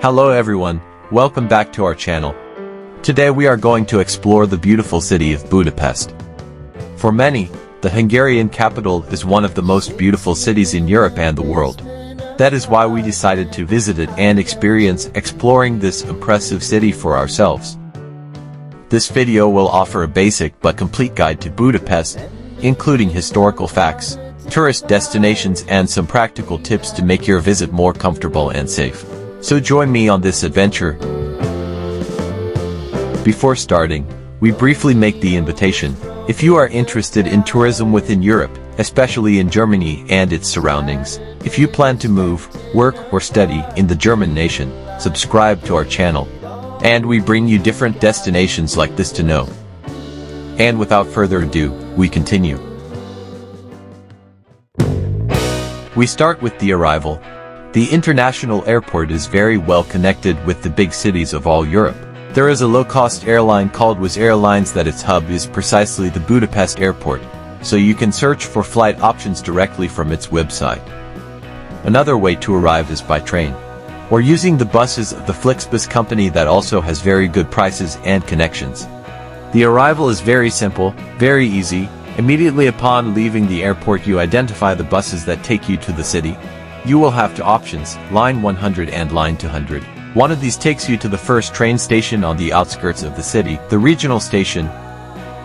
Hello everyone, welcome back to our channel. Today we are going to explore the beautiful city of Budapest. For many, the Hungarian capital is one of the most beautiful cities in Europe and the world. That is why we decided to visit it and experience exploring this impressive city for ourselves. This video will offer a basic but complete guide to Budapest, including historical facts, tourist destinations and some practical tips to make your visit more comfortable and safe. So join me on this adventure. Before starting, we briefly make the invitation. If you are interested in tourism within Europe, especially in Germany and its surroundings, if you plan to move, work or study in the German nation, subscribe to our channel. And we bring you different destinations like this to know. And without further ado, we continue. We start with the arrival. The international airport is very well connected with the big cities of all Europe. There is a low-cost airline called Wizz Airlines that its hub is precisely the Budapest airport, so you can search for flight options directly from its website. Another way to arrive is by train, or using the buses of the Flixbus company that also has very good prices and connections. The arrival is very simple, very easy. Immediately upon leaving the airport you identify the buses that take you to the city. You will have two options, line 100 and line 200. One of these takes you to the first train station on the outskirts of the city, the regional station,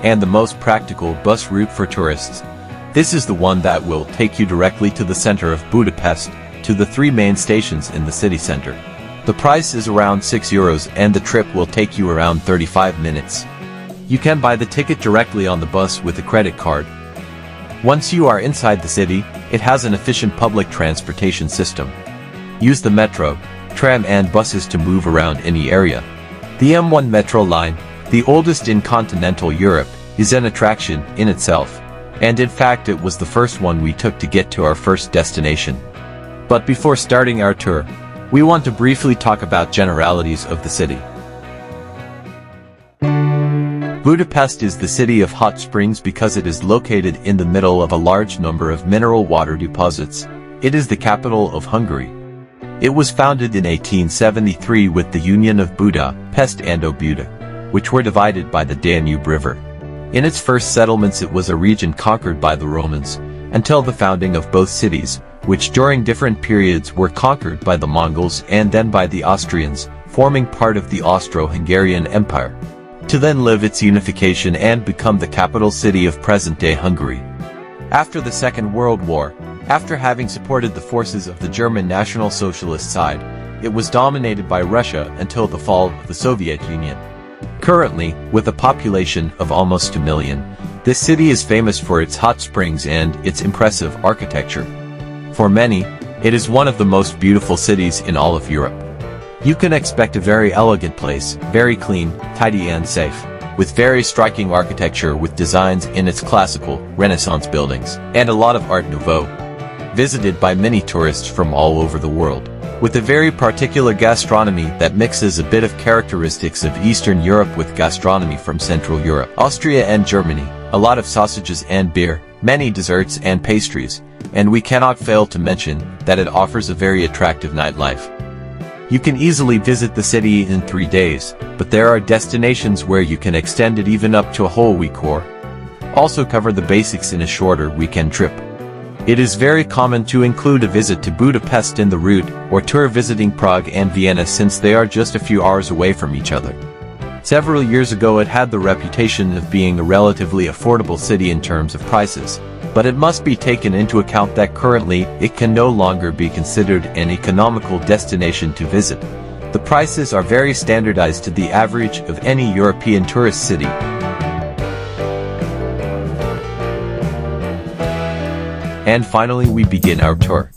and the most practical bus route for tourists. This is the one that will take you directly to the center of Budapest, to the three main stations in the city center. The price is around €6 and the trip will take you around 35 minutes. You can buy the ticket directly on the bus with a credit card. Once you are inside the city, it has an efficient public transportation system. Use the metro, tram and buses to move around any area. The M1 metro line, the oldest in continental Europe, is an attraction in itself. And in fact it was the first one we took to get to our first destination. But before starting our tour, we want to briefly talk about generalities of the city. Budapest is the city of hot springs because it is located in the middle of a large number of mineral water deposits. It is the capital of Hungary. It was founded in 1873 with the union of Budapest and Buda, which were divided by the Danube River. In its first settlements it was a region conquered by the Romans, until the founding of both cities, which during different periods were conquered by the Mongols and then by the Austrians, forming part of the Austro-Hungarian Empire, to then live its unification and become the capital city of present-day Hungary. After the Second World War, after having supported the forces of the German National Socialist side, it was dominated by Russia until the fall of the Soviet Union. Currently, with a population of almost 2 million, this city is famous for its hot springs and its impressive architecture. For many, it is one of the most beautiful cities in all of Europe. You can expect a very elegant place, very clean, tidy and safe, with very striking architecture with designs in its classical, Renaissance buildings, and a lot of Art Nouveau. Visited by many tourists from all over the world, with a very particular gastronomy that mixes a bit of characteristics of Eastern Europe with gastronomy from Central Europe, Austria and Germany, a lot of sausages and beer, many desserts and pastries, and we cannot fail to mention that it offers a very attractive nightlife. You can easily visit the city in 3 days, but there are destinations where you can extend it even up to a whole week or also cover the basics in a shorter weekend trip. It is very common to include a visit to Budapest in the route, or tour visiting Prague and Vienna since they are just a few hours away from each other. Several years ago it had the reputation of being a relatively affordable city in terms of prices, but it must be taken into account that currently it can no longer be considered an economical destination to visit. The prices are very standardized to the average of any European tourist city. And finally we begin our tour.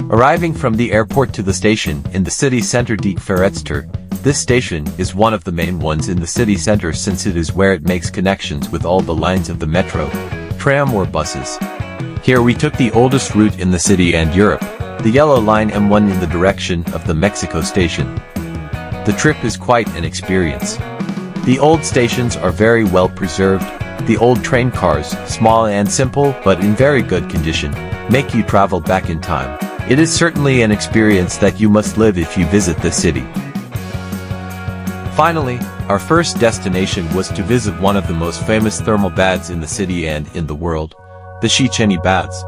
Arriving from the airport to the station in the city center de Ferencter, this station is one of the main ones in the city center since it is where it makes connections with all the lines of the metro, tram or buses. Here we took the oldest route in the city and Europe, the yellow line M1 in the direction of the Mexico station. The trip is quite an experience. The old stations are very well preserved. The old train cars, small and simple but in very good condition, make you travel back in time. It is certainly an experience that you must live if you visit this city. Finally, our first destination was to visit one of the most famous thermal baths in the city and in the world, the Széchenyi Baths.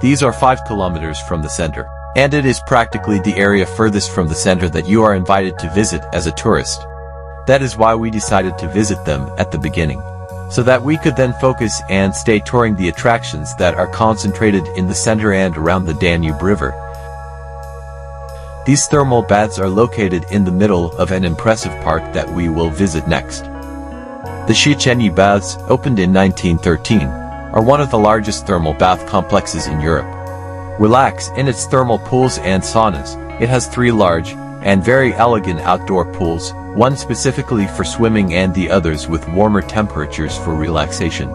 These are 5 kilometers from the center, and it is practically the area furthest from the center that you are invited to visit as a tourist. That is why we decided to visit them at the beginning, so that we could then focus and stay touring the attractions that are concentrated in the center and around the Danube River. These thermal baths are located in the middle of an impressive park that we will visit next. The Széchenyi Baths, opened in 1913, are one of the largest thermal bath complexes in Europe. Relax in its thermal pools and saunas. It has 3 large and very elegant outdoor pools, one specifically for swimming and the others with warmer temperatures for relaxation.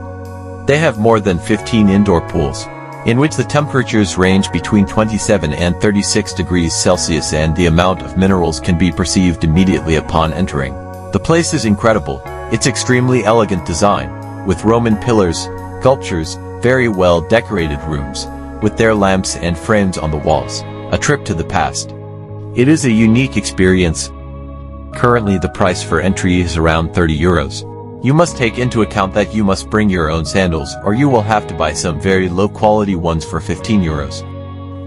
They have more than 15 indoor pools, in which the temperatures range between 27 and 36 degrees Celsius, and the amount of minerals can be perceived immediately upon entering. The place is incredible. It's extremely elegant design, with Roman pillars, sculptures, very well decorated rooms, with their lamps and frames on the walls. A trip to the past. It is a unique experience. Currently the price for entry is around 30 euros. You must take into account that you must bring your own sandals, or you will have to buy some very low quality ones for 15 euros.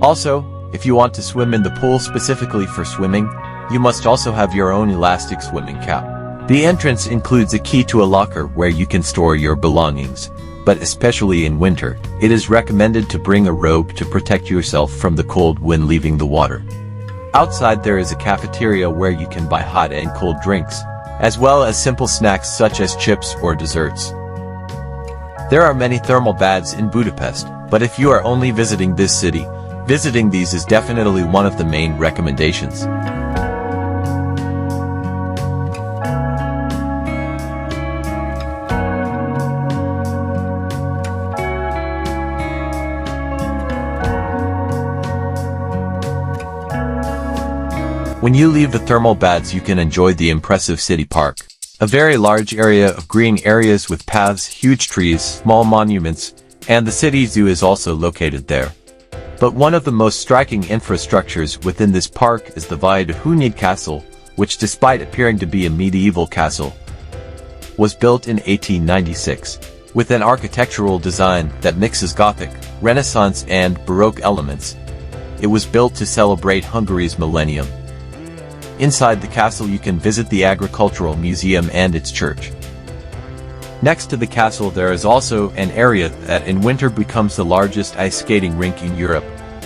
Also, if you want to swim in the pool specifically for swimming, you must also have your own elastic swimming cap. The entrance includes a key to a locker where you can store your belongings, but especially in winter, it is recommended to bring a robe to protect yourself from the cold when leaving the water. Outside there is a cafeteria where you can buy hot and cold drinks, as well as simple snacks such as chips or desserts. There are many thermal baths in Budapest, but if you are only visiting this city, visiting these is definitely one of the main recommendations. When you leave the thermal baths, you can enjoy the impressive city park. A very large area of green areas with paths, huge trees, small monuments, and the city zoo is also located there. But one of the most striking infrastructures within this park is the Buda Castle, which, despite appearing to be a medieval castle, was built in 1896, with an architectural design that mixes Gothic, Renaissance and Baroque elements. It was built to celebrate Hungary's millennium. Inside the castle you can visit the agricultural museum and its church. Next to the castle there is also an area that in winter becomes the largest ice skating rink in Europe,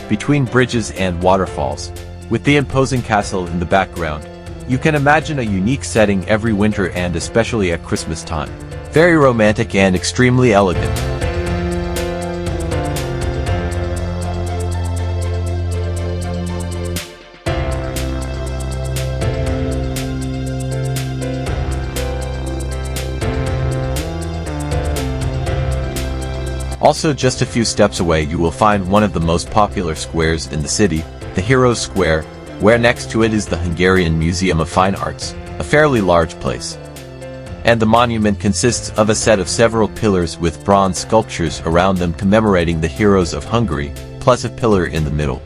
between bridges and waterfalls. With the imposing castle in the background, you can imagine a unique setting every winter and especially at Christmas time. Very romantic and extremely elegant. Also, just a few steps away you will find one of the most popular squares in the city, the Heroes Square, where next to it is the Hungarian Museum of Fine Arts, a fairly large place. And the monument consists of a set of several pillars with bronze sculptures around them commemorating the heroes of Hungary, plus a pillar in the middle.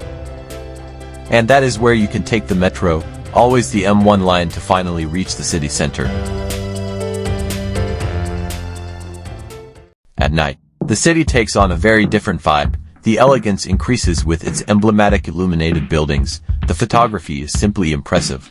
And that is where you can take the metro, always the M1 line, to finally reach the city center. At night, the city takes on a very different vibe. The elegance increases with its emblematic illuminated buildings. The photography is simply impressive.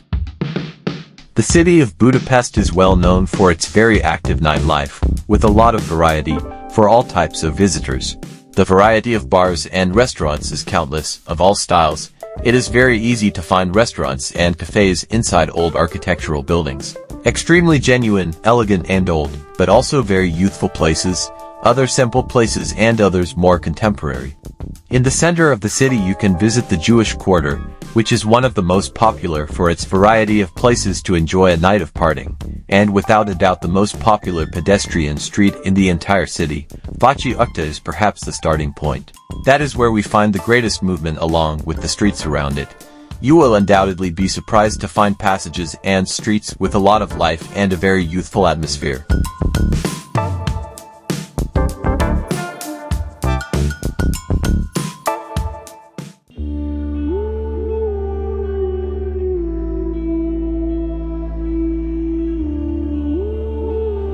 The city of Budapest is well known for its very active nightlife, with a lot of variety for all types of visitors. The variety of bars and restaurants is countless, of all styles. It is very easy to find restaurants and cafes inside old architectural buildings. Extremely genuine, elegant and old, but also very youthful places, other simple places and others more contemporary. In the center of the city you can visit the Jewish Quarter, which is one of the most popular for its variety of places to enjoy a night of partying, and without a doubt the most popular pedestrian street in the entire city. Váci Utca is perhaps the starting point. That is where we find the greatest movement along with the streets around it. You will undoubtedly be surprised to find passages and streets with a lot of life and a very youthful atmosphere.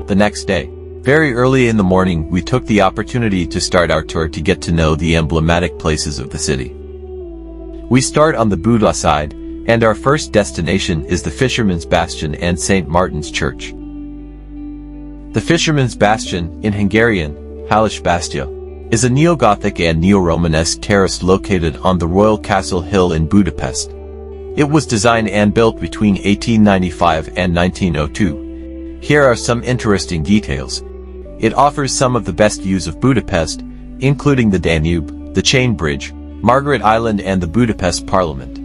The next day, very early in the morning, we took the opportunity to start our tour to get to know the emblematic places of the city. We start on the Buda side, and our first destination is the Fisherman's Bastion and St. Martin's Church. The Fisherman's Bastion, in Hungarian, Halas Bastion, is a neo-Gothic and neo-Romanesque terrace located on the Royal Castle Hill in Budapest. It was designed and built between 1895 and 1902. Here are some interesting details. It offers some of the best views of Budapest, including the Danube, the Chain Bridge, Margaret Island and the Budapest Parliament.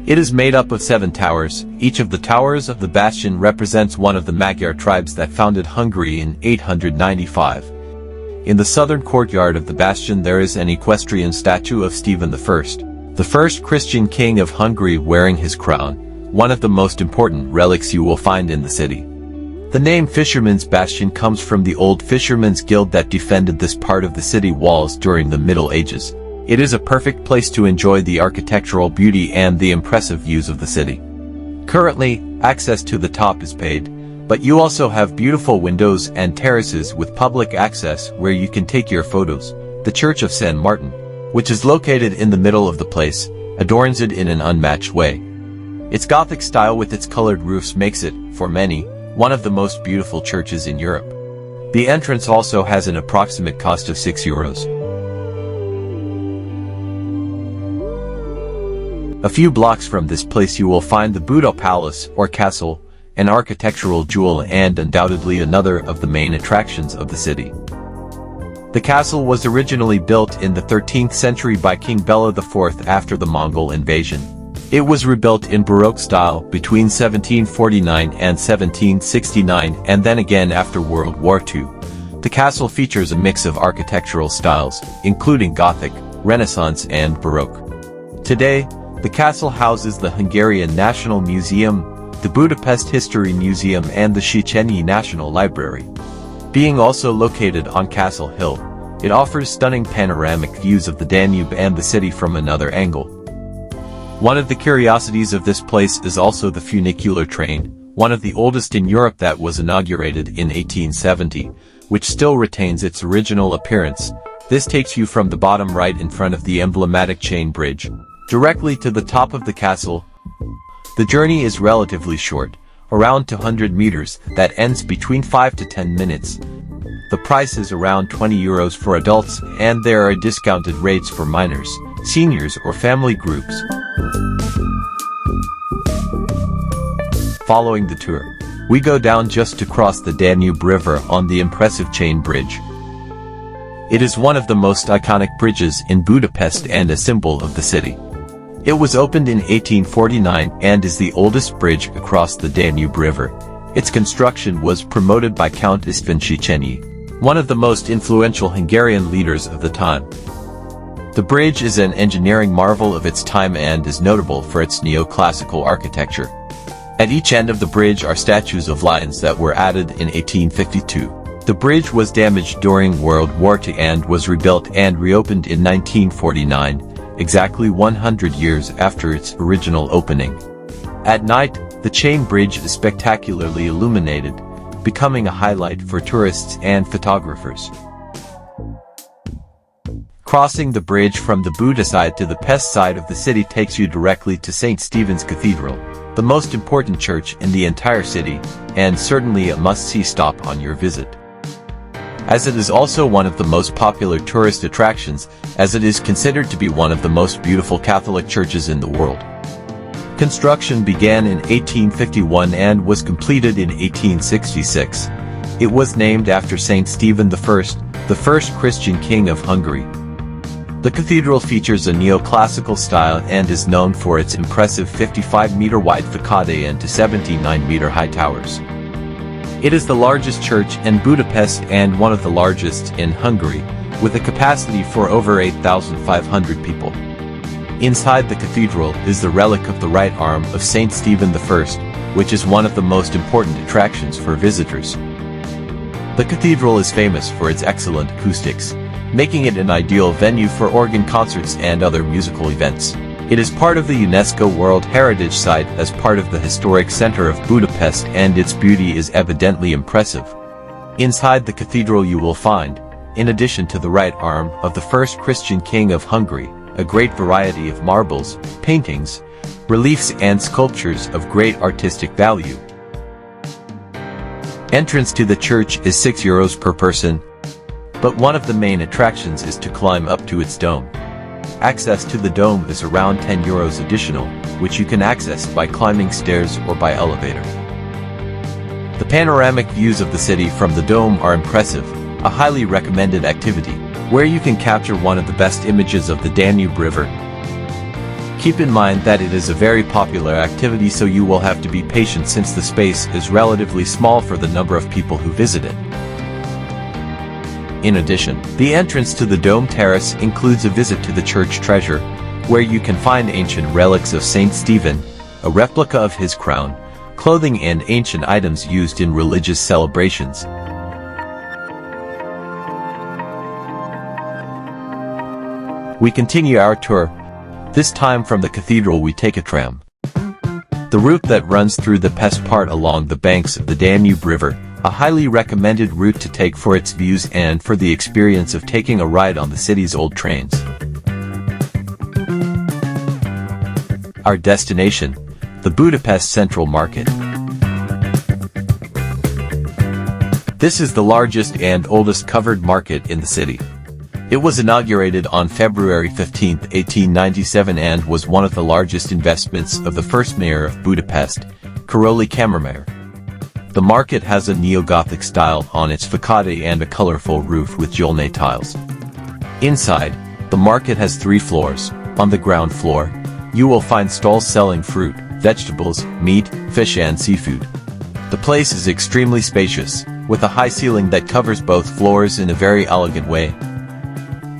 It is made up of 7 towers. Each of the towers of the bastion represents one of the Magyar tribes that founded Hungary in 895. In the southern courtyard of the bastion there is an equestrian statue of Stephen I, the first Christian king of Hungary, wearing his crown, one of the most important relics you will find in the city. The name Fisherman's Bastion comes from the old fishermen's guild that defended this part of the city walls during the Middle Ages. It is a perfect place to enjoy the architectural beauty and the impressive views of the city. Currently, access to the top is paid, but you also have beautiful windows and terraces with public access where you can take your photos. The Church of St. Martin, which is located in the middle of the place, adorns it in an unmatched way. Its Gothic style with its colored roofs makes it, for many, one of the most beautiful churches in Europe. The entrance also has an approximate cost of €6. A few blocks from this place you will find the Buda Palace or Castle, an architectural jewel and undoubtedly another of the main attractions of the city. The castle was originally built in the 13th century by King Bela IV after the Mongol invasion. It was rebuilt in Baroque style between 1749 and 1769 and then again after World War II. The castle features a mix of architectural styles, including Gothic, Renaissance and Baroque. Today, the castle houses the Hungarian National Museum, the Budapest History Museum and the Széchenyi National Library. Being also located on Castle Hill, it offers stunning panoramic views of the Danube and the city from another angle. One of the curiosities of this place is also the funicular train, one of the oldest in Europe that was inaugurated in 1870, which still retains its original appearance. This takes you from the bottom right in front of the emblematic Chain Bridge, directly to the top of the castle. The journey is relatively short, around 200 meters, that ends between 5 to 10 minutes. The price is around €20 for adults and there are discounted rates for minors, seniors or family groups. Following the tour, we go down just to cross the Danube River on the impressive Chain Bridge. It is one of the most iconic bridges in Budapest and a symbol of the city. It was opened in 1849 and is the oldest bridge across the Danube River. Its construction was promoted by Count István Széchenyi, one of the most influential Hungarian leaders of the time. The bridge is an engineering marvel of its time and is notable for its neoclassical architecture. At each end of the bridge are statues of lions that were added in 1852. The bridge was damaged during World War II and was rebuilt and reopened in 1949. Exactly 100 years after its original opening. At night, the Chain Bridge is spectacularly illuminated, becoming a highlight for tourists and photographers. Crossing the bridge from the Buda side to the Pest side of the city takes you directly to St. Stephen's Cathedral, the most important church in the entire city, and certainly a must-see stop on your visit. As it is also one of the most popular tourist attractions, as it is considered to be one of the most beautiful Catholic churches in the world. Construction began in 1851 and was completed in 1866. It was named after Saint Stephen I, the first Christian king of Hungary. The cathedral features a neoclassical style and is known for its impressive 55-meter-wide facade and 79-meter-high towers. It is the largest church in Budapest and one of the largest in Hungary, with a capacity for over 8,500 people. Inside the cathedral is the relic of the right arm of Saint Stephen I, which is one of the most important attractions for visitors. The cathedral is famous for its excellent acoustics, making it an ideal venue for organ concerts and other musical events. It is part of the UNESCO World Heritage Site as part of the historic center of Budapest and its beauty is evidently impressive. Inside the cathedral you will find, in addition to the right arm of the first Christian king of Hungary, a great variety of marbles, paintings, reliefs and sculptures of great artistic value. Entrance to the church is €6 per person, but one of the main attractions is to climb up to its dome. Access to the dome is around €10 additional, which you can access by climbing stairs or by elevator. The panoramic views of the city from the dome are impressive, a highly recommended activity, where you can capture one of the best images of the Danube River. Keep in mind that it is a very popular activity, so you will have to be patient since the space is relatively small for the number of people who visit it. In addition, the entrance to the dome terrace includes a visit to the church treasure, where you can find ancient relics of Saint Stephen, a replica of his crown, clothing and ancient items used in religious celebrations. We continue our tour. This time from the cathedral we take a tram. The route that runs through the Pest part along the banks of the Danube River, a highly recommended route to take for its views and for the experience of taking a ride on the city's old trains. Our destination, the Budapest Central Market. This is the largest and oldest covered market in the city. It was inaugurated on February 15, 1897 and was one of the largest investments of the first mayor of Budapest, Károly Kammermayer. The market has a neo-Gothic style on its facade and a colorful roof with Jolne tiles. Inside, the market has 3 floors. On the ground floor, you will find stalls selling fruit, vegetables, meat, fish and seafood. The place is extremely spacious, with a high ceiling that covers both floors in a very elegant way.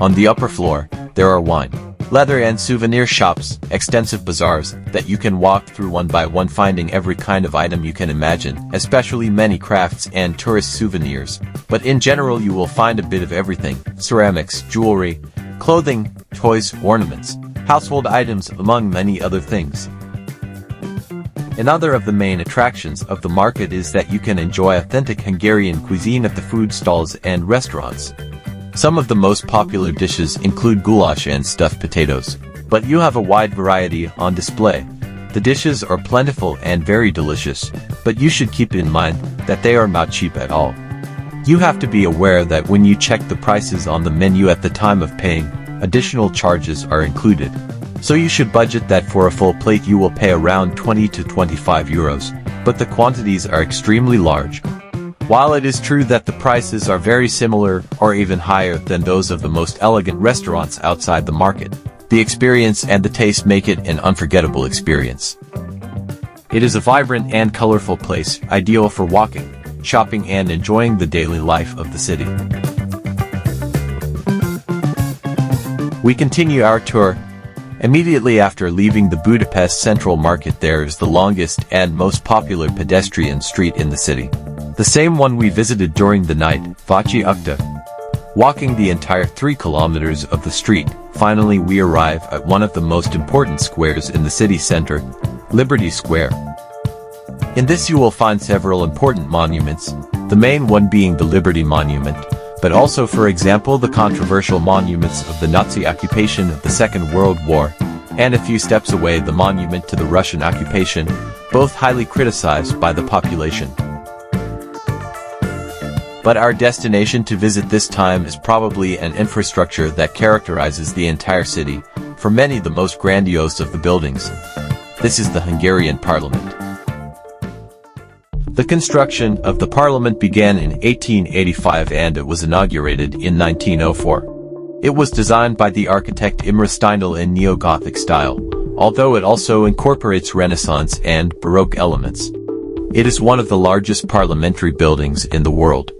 On the upper floor, there are wine, leather and souvenir shops, extensive bazaars that you can walk through one by one, finding every kind of item you can imagine, especially many crafts and tourist souvenirs. But in general you will find a bit of everything: ceramics, jewelry, clothing, toys, ornaments, household items, among many other things. Another of the main attractions of the market is that you can enjoy authentic Hungarian cuisine at the food stalls and restaurants. Some of the most popular dishes include goulash and stuffed potatoes, but you have a wide variety on display. The dishes are plentiful and very delicious, but you should keep in mind that they are not cheap at all. You have to be aware that when you check the prices on the menu at the time of paying, additional charges are included. So you should budget that for a full plate you will pay around 20 to 25 euros, but the quantities are extremely large. While it is true that the prices are very similar or even higher than those of the most elegant restaurants outside the market, the experience and the taste make it an unforgettable experience. It is a vibrant and colorful place, ideal for walking, shopping and enjoying the daily life of the city. We continue our tour. Immediately after leaving the Budapest Central Market, there is the longest and most popular pedestrian street in the city. The same one we visited during the night, Váci Utca. Walking the entire 3 kilometers of the street, finally we arrive at one of the most important squares in the city center, Liberty Square. In this you will find several important monuments, the main one being the Liberty Monument, but also, for example, the controversial monuments of the Nazi occupation of the Second World War, and a few steps away the monument to the Russian occupation, both highly criticized by the population. But our destination to visit this time is probably an infrastructure that characterizes the entire city, for many the most grandiose of the buildings. This is the Hungarian Parliament. The construction of the Parliament began in 1885 and it was inaugurated in 1904. It was designed by the architect Imre Steindl in neo-Gothic style, although it also incorporates Renaissance and Baroque elements. It is one of the largest parliamentary buildings in the world.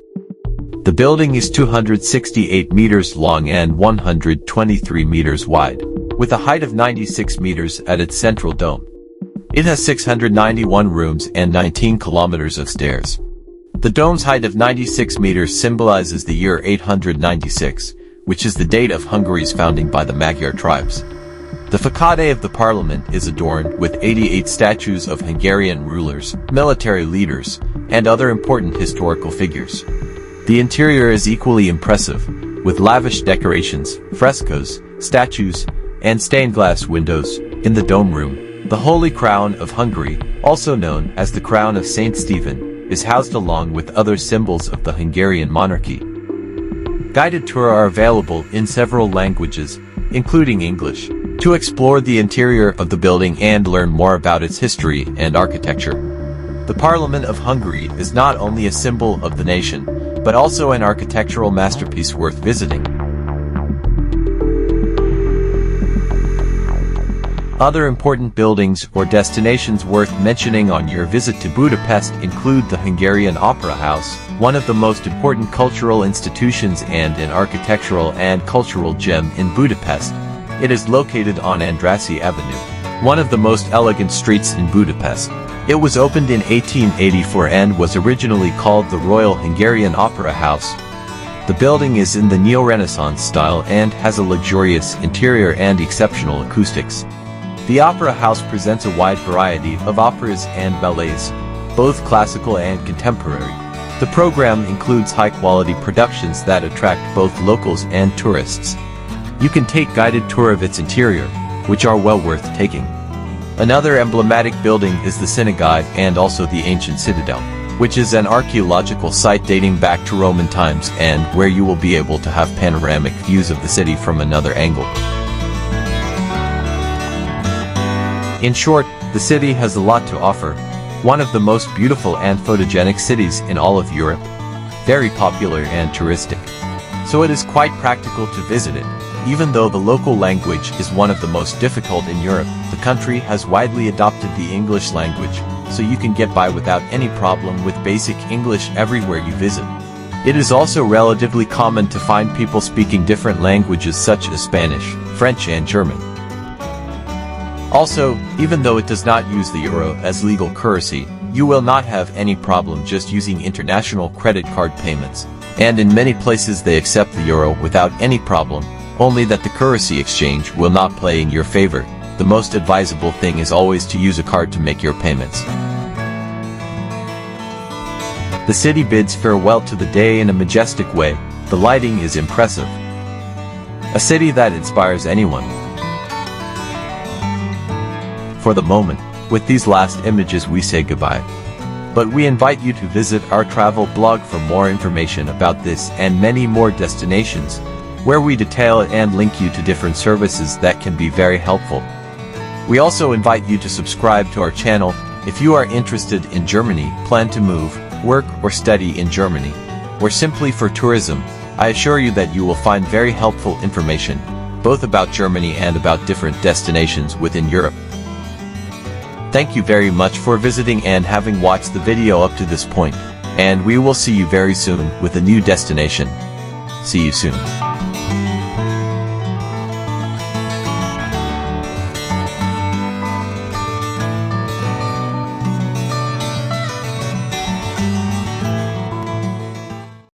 The building is 268 meters long and 123 meters wide, with a height of 96 meters at its central dome. It has 691 rooms and 19 kilometers of stairs. The dome's height of 96 meters symbolizes the year 896, which is the date of Hungary's founding by the Magyar tribes. The facade of the parliament is adorned with 88 statues of Hungarian rulers, military leaders, and other important historical figures. The interior is equally impressive, with lavish decorations, frescoes, statues, and stained glass windows in the dome room. The Holy Crown of Hungary, also known as the Crown of Saint Stephen, is housed along with other symbols of the Hungarian monarchy. Guided tours are available in several languages, including English, to explore the interior of the building and learn more about its history and architecture. The Parliament of Hungary is not only a symbol of the nation, but also an architectural masterpiece worth visiting. Other important buildings or destinations worth mentioning on your visit to Budapest include the Hungarian Opera House, one of the most important cultural institutions and an architectural and cultural gem in Budapest. It is located on Andrassy Avenue, one of the most elegant streets in Budapest. It was opened in 1884 and was originally called the Royal Hungarian Opera House. The building is in the Neo-Renaissance style and has a luxurious interior and exceptional acoustics. The Opera House presents a wide variety of operas and ballets, both classical and contemporary. The program includes high-quality productions that attract both locals and tourists. You can take guided tour of its interior, which are well worth taking. Another emblematic building is the synagogue and also the ancient citadel, which is an archaeological site dating back to Roman times and where you will be able to have panoramic views of the city from another angle. In short, the city has a lot to offer. One of the most beautiful and photogenic cities in all of Europe. Very popular and touristic. So it is quite practical to visit it. Even though the local language is one of the most difficult in Europe, the country has widely adopted the English language, so you can get by without any problem with basic English everywhere you visit. It is also relatively common to find people speaking different languages such as Spanish, French and German. Also, even though it does not use the euro as legal currency, you will not have any problem just using international credit card payments. And in many places they accept the euro without any problem, only that the currency exchange will not play in your favor. The most advisable thing is always to use a card to make your payments. The city bids farewell to the day in a majestic way. The lighting is impressive. A city that inspires anyone. For the moment, with these last images we say goodbye. But we invite you to visit our travel blog for more information about this and many more destinations, where we detail and link you to different services that can be very helpful. We also invite you to subscribe to our channel if you are interested in Germany, plan to move, work or study in Germany, or simply for tourism. I assure you that you will find very helpful information, both about Germany and about different destinations within Europe. Thank you very much for visiting and having watched the video up to this point, and we will see you very soon with a new destination. See you soon.